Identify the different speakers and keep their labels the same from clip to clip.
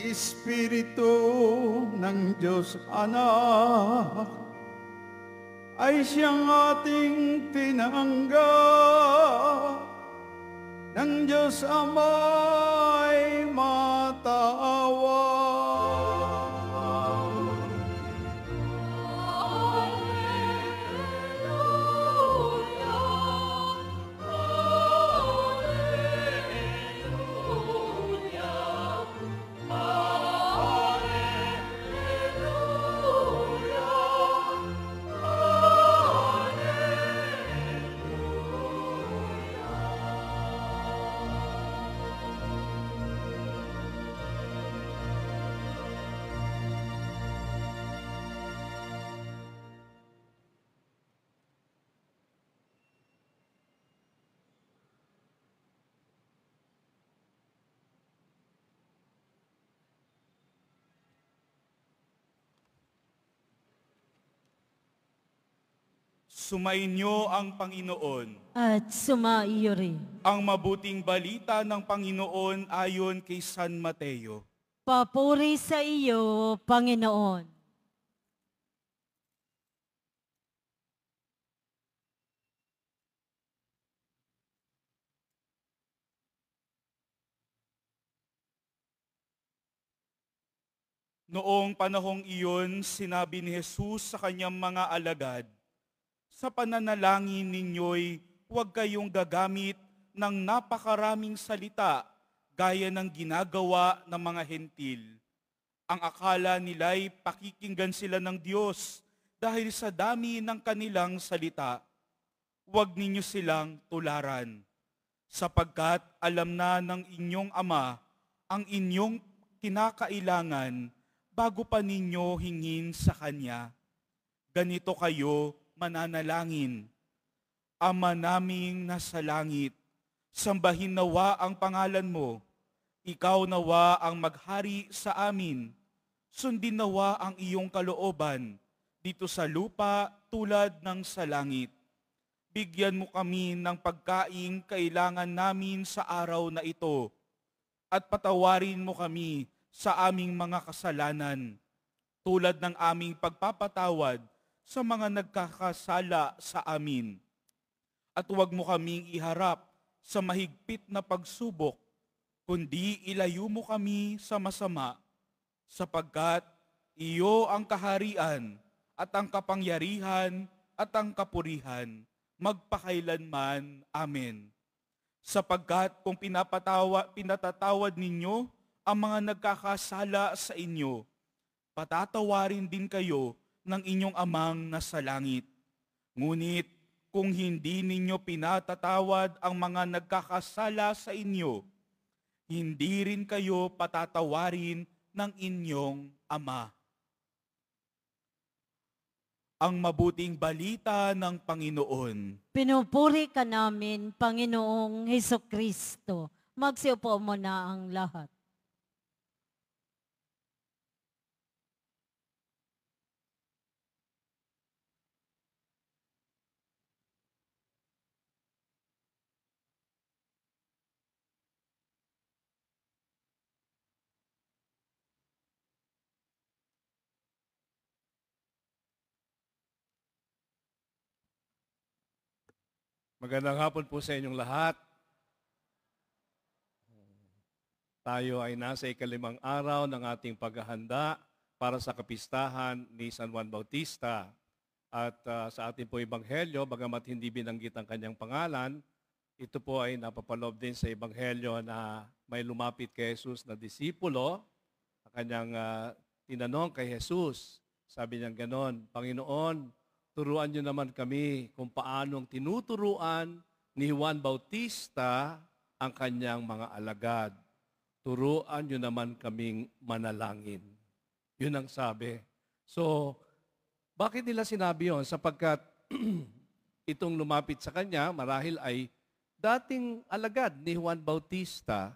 Speaker 1: Espiritu ng Diyos Anak ay siyang ating tinanggap ng Diyos Ama'y matawa.
Speaker 2: Sumainyo ang Panginoon.
Speaker 3: At sumaiyo rin.
Speaker 2: Ang mabuting balita ng Panginoon ayon kay San Mateo.
Speaker 3: Papuri sa iyo, Panginoon.
Speaker 2: Noong panahong iyon, sinabi ni Jesus sa kanyang mga alagad, "Sa pananalangin ninyo'y huwag kayong gagamit ng napakaraming salita gaya ng ginagawa ng mga hentil. Ang akala nila'y pakikinggan sila ng Diyos dahil sa dami ng kanilang salita. Huwag ninyo silang tularan, sapagkat alam na ng inyong Ama ang inyong kinakailangan bago pa ninyo hingin sa Kanya. Ganito kayo mananalangin. Ama naming nasa langit, sambahin nawa ang pangalan mo. Ikaw nawa ang maghari sa amin. Sundin nawa ang iyong kalooban dito sa lupa tulad ng sa langit. Bigyan mo kami ng pagkaing kailangan namin sa araw na ito at patawarin mo kami sa aming mga kasalanan tulad ng aming pagpapatawad sa mga nagkakasala sa amin. At huwag mo kaming iharap sa mahigpit na pagsubok, kundi ilayo mo kami sa masama, sapagkat iyo ang kaharian at ang kapangyarihan at ang kapurihan, magpakailanman. Amen. Sapagkat kung pinatatawad ninyo ang mga nagkakasala sa inyo, patatawarin din kayo ng inyong Amang nasa langit. Ngunit kung hindi ninyo pinatatawad ang mga nagkakasala sa inyo, hindi rin kayo patatawarin ng inyong Ama. Ang mabuting balita ng Panginoon.
Speaker 3: Pinupuri ka namin, Panginoong Hesukristo. Magsiupo mo na ang lahat.
Speaker 4: Magandang hapon po sa inyong lahat. Tayo ay nasa ikalimang araw ng ating paghahanda para sa kapistahan ni San Juan Bautista. At sa ating po ebanghelyo, bagamat hindi binanggit ang kanyang pangalan, ito po ay napapaloob din sa ebanghelyo na may lumapit kay Jesus na disipulo. Ang kanyang tinanong kay Jesus, sabi niya ganon, "Panginoon, turuan niyo naman kami kung paanong tinuturuan ni Juan Bautista ang kanyang mga alagad. Turuan niyo naman kaming manalangin." Yun ang sabi. So, bakit nila sinabi yun? Sapagkat itong lumapit sa kanya, marahil ay dating alagad ni Juan Bautista.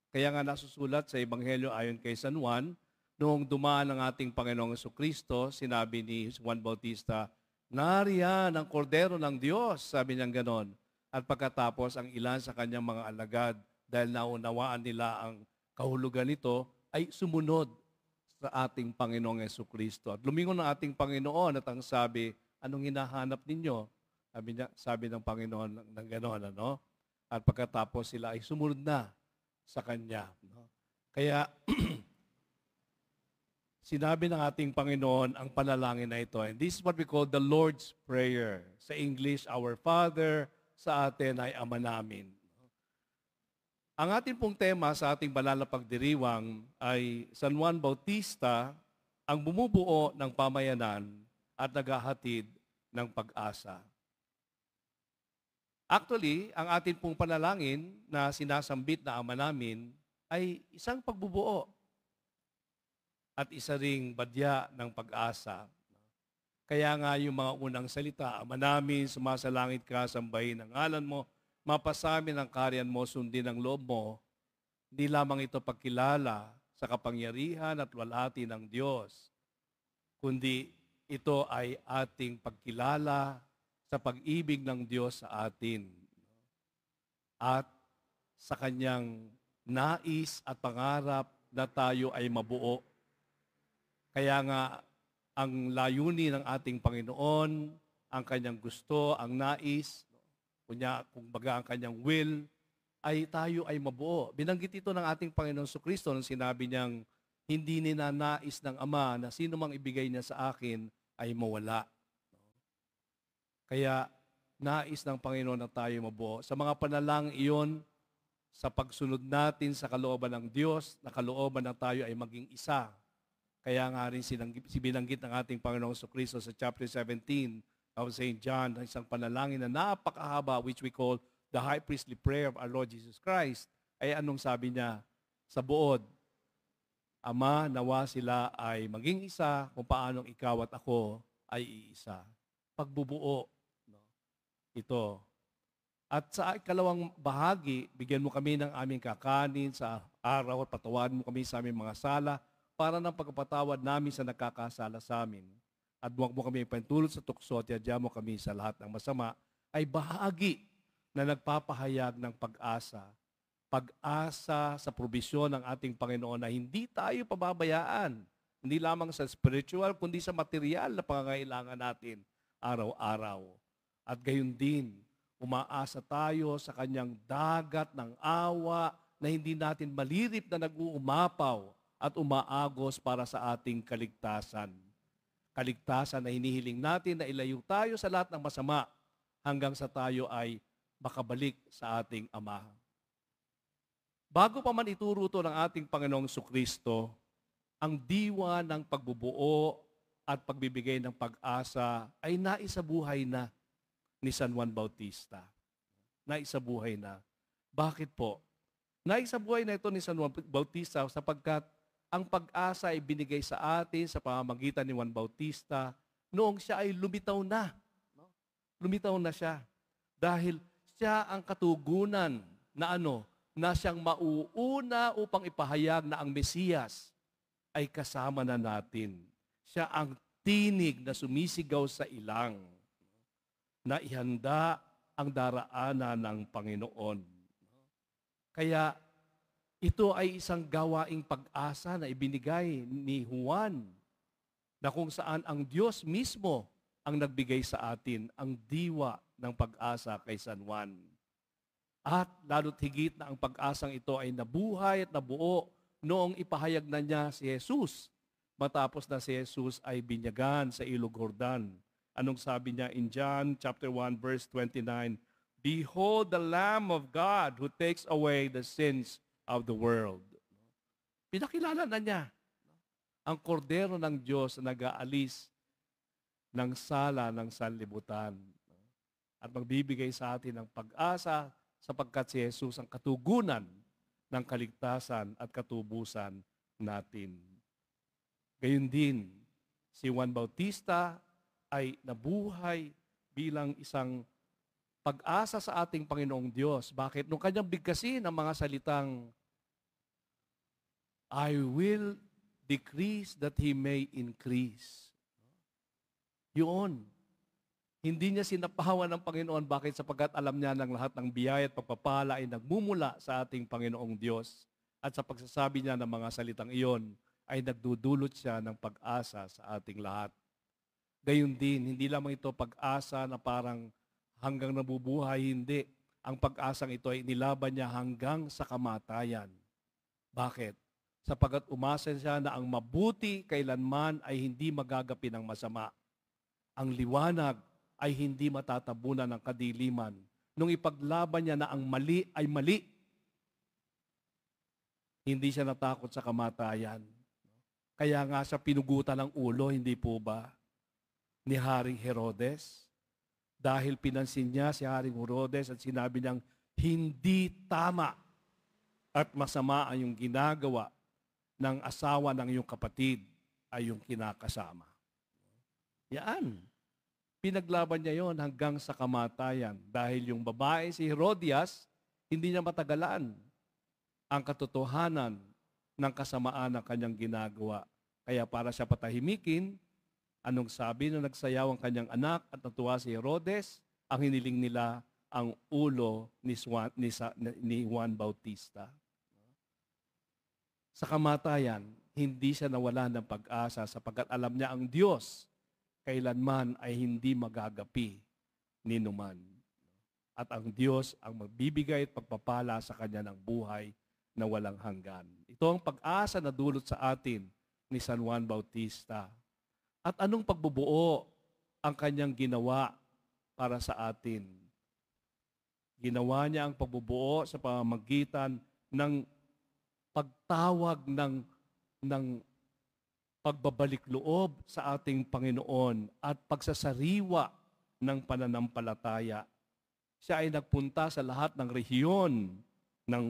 Speaker 4: Kaya nga nasusulat sa Ebanghelyo ayon kay San Juan, noong dumaan ang ating Panginoong Jesucristo, sinabi ni Juan Bautista, "Nariyan ang kordero ng Diyos," sabi niyang ganon. At pagkatapos, ang ilan sa kanyang mga alagad, dahil naunawaan nila ang kahulugan nito, ay sumunod sa ating Panginoong Jesucristo. At lumingon ng ating Panginoon at ang sabi, anong hinahanap ninyo? Sabi ng Panginoon ng gano'n, ano? At pagkatapos sila ay sumunod na sa Kanya. No? Kaya, sinabi ng ating Panginoon ang panalangin na ito. And this is what we call the Lord's Prayer. Sa English, Our Father, sa atin ay Ama namin. Ang ating pong tema sa ating banal na pagdiriwang ay San Juan Bautista, ang bumubuo ng pamayanan at naghahatid ng pag-asa. Actually, ang ating pong panalangin na sinasambit na Ama namin ay isang pagbubuo at isa ring badya ng pag-asa. Kaya nga yung mga unang salita, Ama namin, sumasalangit ka, sambahin ang ngalan mo, mapasamin ang kaharian mo, sundin ang loob mo, hindi lamang ito pagkilala sa kapangyarihan at walhati ng Diyos, kundi ito ay ating pagkilala sa pag-ibig ng Diyos sa atin at sa Kanyang nais at pangarap na tayo ay mabuo. Kaya nga, ang layunin ng ating Panginoon, ang Kanyang gusto, ang nais, kung baga ang Kanyang will, ay tayo ay mabuo. Binanggit ito ng ating Panginoon Jesucristo nung sinabi niyang, hindi ninanais ng Ama na sino mang ibigay niya sa akin ay mawala. Kaya, nais ng Panginoon na tayo mabuo. Sa mga panalangin iyon, sa pagsunod natin sa kalooban ng Diyos, na kalooban na tayo ay maging isa. Kaya nga rin binanggit ng ating Panginoong Jesucristo sa chapter 17 of St. John, isang panalangin na napakahaba, which we call the high priestly prayer of our Lord Jesus Christ, ay anong sabi niya? Sa buod, Ama, nawa sila ay maging isa kung paanong ikaw at ako ay iisa. Pagbubuo. No? Ito. At sa ikalawang bahagi, bigyan mo kami ng aming kakanin sa araw at patawarin mo kami sa aming mga sala para ng pagpapatawad namin sa nagkakasala sa amin. At huwag mo kami ipantulot sa tukso at yadya mo kami sa lahat ng masama, ay bahagi na nagpapahayag ng pag-asa. Pag-asa sa probisyon ng ating Panginoon na hindi tayo pababayaan. Hindi lamang sa spiritual, kundi sa material na pangangailangan natin araw-araw. At gayon din, umaasa tayo sa Kanyang dagat ng awa na hindi natin malirip na nag-uumapaw at umaagos para sa ating kaligtasan. Kaligtasan na hinihiling natin na ilayo tayo sa lahat ng masama hanggang sa tayo ay makabalik sa ating Ama. Bago pa man ituro ito ng ating Panginoong Jesucristo, ang diwa ng pagbubuo at pagbibigay ng pag-asa ay naisabuhay na ni San Juan Bautista. Naisabuhay na. Bakit po? Naisabuhay na ito ni San Juan Bautista sapagkat ang pag-asa ay binigay sa atin sa pamamagitan ni Juan Bautista noong siya ay lumitaw na. Lumitaw na siya. Dahil siya ang katugunan na na siyang mauuna upang ipahayag na ang Mesiyas ay kasama na natin. Siya ang tinig na sumisigaw sa ilang na ihanda ang daraanan ng Panginoon. Kaya ito ay isang gawaing pag-asa na ibinigay ni Juan na kung saan ang Diyos mismo ang nagbigay sa atin ang diwa ng pag-asa kay San Juan. At lalo't higit na ang pag-asang ito ay nabuhay at nabuo noong ipahayag na niya si Jesus matapos na si Jesus ay binyagan sa Ilog Jordan. Anong sabi niya in John chapter 1 verse 29? Behold the Lamb of God who takes away the sins of the world. Pinakilala na niya ang kordero ng Diyos na nag-aalis ng sala ng sanlibutan at magbibigay sa atin ng pag-asa sapagkat si Jesus ang katugunan ng kaligtasan at katubusan natin. Gayun din, si Juan Bautista ay nabuhay bilang isang pag-asa sa ating Panginoong Diyos. Bakit? Nung kanyang bigkasin ang mga salitang, I will decrease that He may increase. Yun. Hindi niya sinapawan ng Panginoon. Bakit? Sapagkat alam niya ng lahat ng biyaya at pagpapala ay nagmumula sa ating Panginoong Diyos. At sa pagsasabi niya ng mga salitang iyon, ay nagdudulot siya ng pag-asa sa ating lahat. Gayun din, hindi lamang ito pag-asa na parang hanggang nabubuhay, hindi. Ang pag-asang ito ay inilaban niya hanggang sa kamatayan. Bakit? Sapagkat umasa siya na ang mabuti kailanman ay hindi magagapi ng masama. Ang liwanag ay hindi matatabunan ng kadiliman. Nung ipaglaban niya na ang mali ay mali, hindi siya natakot sa kamatayan. Kaya nga siya pinugutan ng ulo, hindi po ba, ni Haring Herodes? Dahil pinansin niya si Haring Herodes at sinabi niyang, hindi tama at masama ang yung ginagawa ng asawa ng iyong kapatid ay yung kinakasama. Yan. Pinaglaban niya yon hanggang sa kamatayan. Dahil yung babae, si Herodias, hindi niya matagalan ang katotohanan ng kasamaan ng kanyang ginagawa. Kaya para siya patahimikin, anong sabi nung nagsayaw ang kanyang anak at natuwa si Herodes, ang hiniling nila ang ulo ni Juan Bautista. Sa kamatayan, hindi siya nawala ng pag-asa sapagkat alam niya ang Diyos kailanman ay hindi magagapi ni numan. At ang Diyos ang magbibigay at pagpapala sa kanya ng buhay na walang hanggan. Ito ang pag-asa na dulot sa atin ni San Juan Bautista. At anong pagbubuo ang kanyang ginawa para sa atin? Ginawa niya ang pagbubuo sa pamamagitan ng pagtawag ng pagbabalik loob sa ating Panginoon at pagsasariwa ng pananampalataya. Siya ay nagpunta sa lahat ng rehiyon ng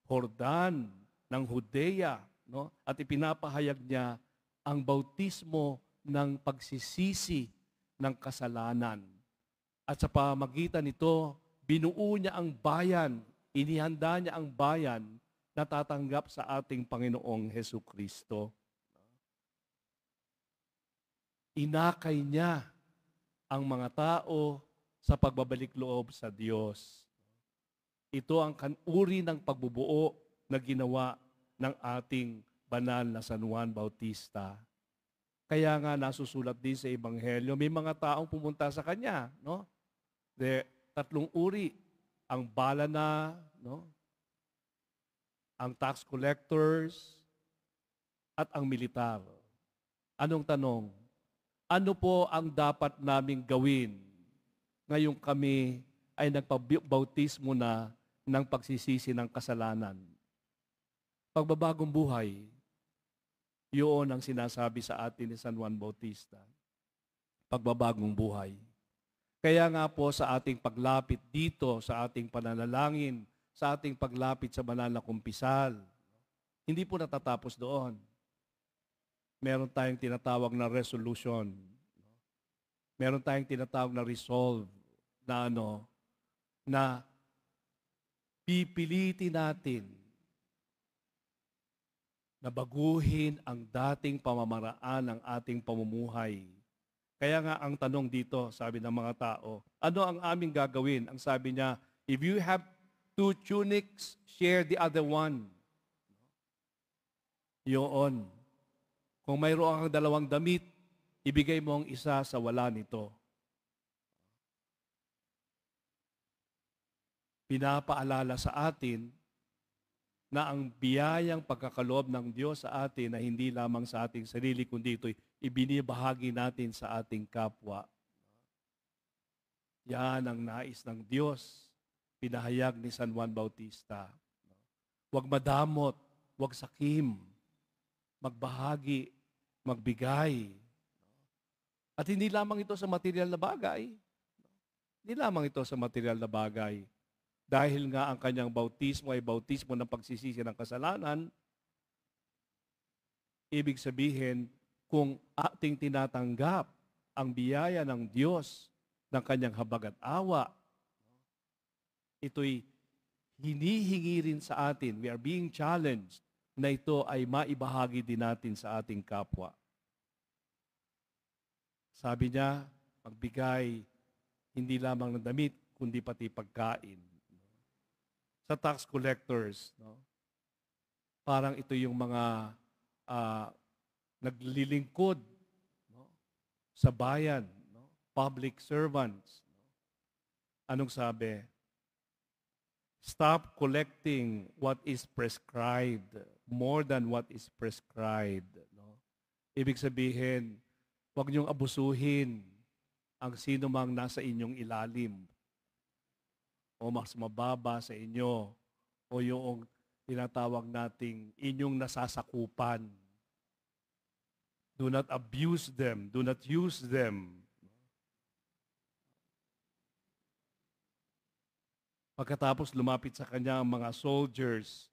Speaker 4: Jordan, ng Judea, no? At ipinapahayag niya ang bautismo ng pagsisisi ng kasalanan. At sa pamagitan nito, binuo niya ang bayan, inihanda niya ang bayan na tatanggap sa ating Panginoong Hesukristo. Inakay niya ang mga tao sa pagbabalik loob sa Diyos. Ito ang uri ng pagbubuo na ginawa ng ating banal na San Juan Bautista. Kaya nga nasusulat din sa Ebanghelyo, may mga taong pumunta sa kanya, no? Tatlong uri, ang balana, no? Ang tax collectors, at ang militar. Anong tanong? Ano po ang dapat naming gawin ngayong kami ay nagpabautismo na ng pagsisisi ng kasalanan? Pagbabagong buhay, yun ang sinasabi sa atin ni San Juan Bautista. Pagbabagong buhay. Kaya nga po sa ating paglapit dito, sa ating pananalangin, sa ating paglapit sa banal na kumpisal, hindi po natatapos doon. Meron tayong tinatawag na resolution. Meron tayong tinatawag na resolve na na pipilitin natin na baguhin ang dating pamamaraan ng ating pamumuhay. Kaya nga ang tanong dito, sabi ng mga tao, ano ang aming gagawin? Ang sabi niya, if you have 2 tunics, share the other one. Yun. Kung mayroon kang 2 damit, ibigay mo ang isa sa wala nito. Pinapaalala sa atin na ang biyayang pagkakaloob ng Diyos sa atin na hindi lamang sa ating sarili, kundi ito'y ibinibahagi natin sa ating kapwa. Yan ang nais ng Diyos, pinahayag ni San Juan Bautista. Huwag madamot, huwag sakim, magbahagi, magbigay. At hindi lamang ito sa material na bagay. Hindi lamang ito sa material na bagay. Dahil nga ang kanyang bautismo ay bautismo ng pagsisisi ng kasalanan, ibig sabihin, kung ating tinatanggap ang biyaya ng Diyos ng kanyang habag at awa, ito'y hinihingi rin sa atin. We are being challenged na ito ay maibahagi din natin sa ating kapwa. Sabi niya, magbigay hindi lamang ng damit, kundi pati pagkain. Sa tax collectors, no? Parang ito yung mga naglilingkod, no, sa bayan, no, public servants. Anong sabi? Stop collecting what is prescribed more than what is prescribed. No? Ibig sabihin, huwag niyong abusuhin ang sino mang nasa inyong ilalim o mas mababa sa inyo o yung tinatawag nating inyong nasasakupan. Do not abuse them. Do not use them. Pagkatapos lumapit sa kanya ang mga soldiers.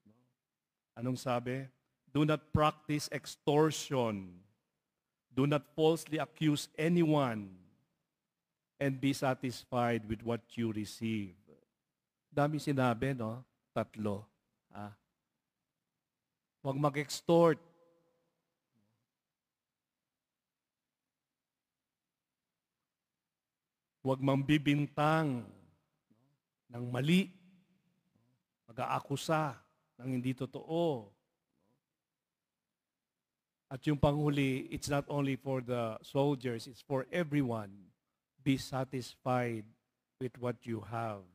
Speaker 4: Anong sabi? Do not practice extortion. Do not falsely accuse anyone. And be satisfied with what you receive. Dami sinabi, no? 3. Huwag mag-extort. Huwag mambibintang ng mali, mag-aakusa ng hindi totoo. At yung panghuli, it's not only for the soldiers, it's for everyone. Be satisfied with what you have.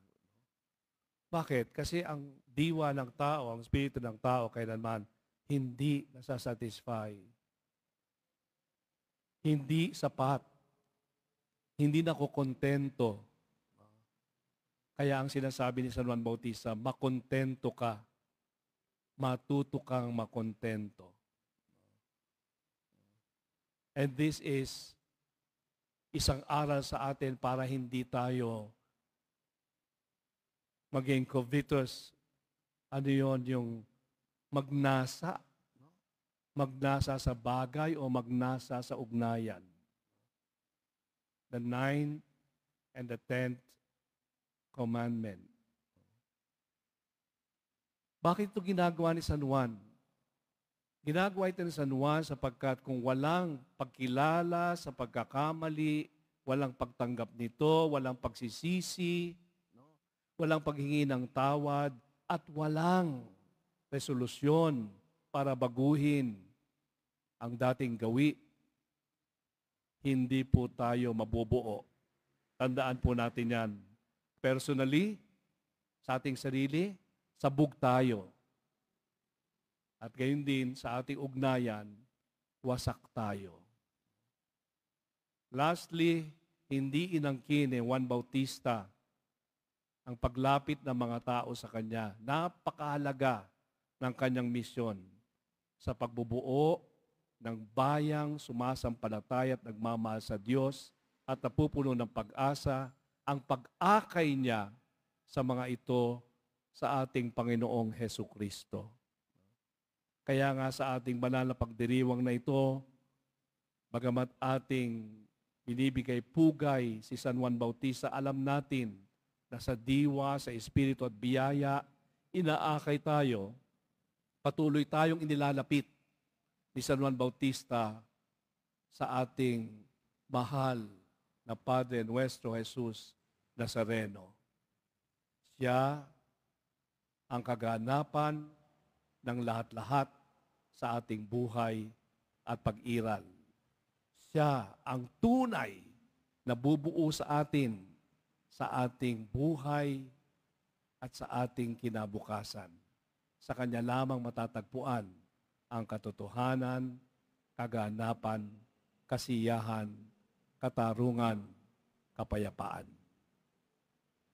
Speaker 4: Bakit? Kasi ang diwa ng tao, ang spirito ng tao, kailanman hindi nasasatisfy. Hindi sapat. Hindi nakokontento. Kaya ang sinasabi ni San Juan Bautista, makontento ka. Matuto kang makontento. And this is isang aral sa atin para hindi tayo maging covetous. Ano yun? Yung magnasa. Magnasa sa bagay o magnasa sa ugnayan. The 9th and the 10th commandment. Bakit ito ginagawa ni San Juan? Ginagawa ito ni San Juan sapagkat kung walang pagkilala sa pagkakamali, walang pagtanggap nito, walang pagsisisi, no, walang paghingi ng tawad, at walang resolusyon para baguhin ang dating gawi, hindi po tayo mabubuo. Tandaan po natin yan. Personally, sa ating sarili, sabog tayo. At gayon din sa ating ugnayan, wasak tayo. Lastly, hindi inangkin ni Juan Bautista ang paglapit ng mga tao sa kanya. Napakahalaga ng kanyang misyon sa pagbubuo ng bayang sumasampalataya at nagmamahal sa Diyos at napupuno ng pag-asa, ang pag-akay niya sa mga ito sa ating Panginoong Hesukristo. Kaya nga sa ating banal na pagdiriwang na ito, bagamat ating binibigay pugay si San Juan Bautista, alam natin na sa diwa, sa espiritu at biyaya, inaakay tayo, patuloy tayong inilalapit ni San Juan Bautista sa ating mahal na Padre Nuestro Jesus Nazareno. Siya ang kaganapan ng lahat-lahat sa ating buhay at pag-iral. Siya ang tunay na bubuo sa atin sa ating buhay at sa ating kinabukasan. Sa Kanya lamang matatagpuan ang katotohanan, kaganapan, kasiyahan, katarungan, kapayapaan.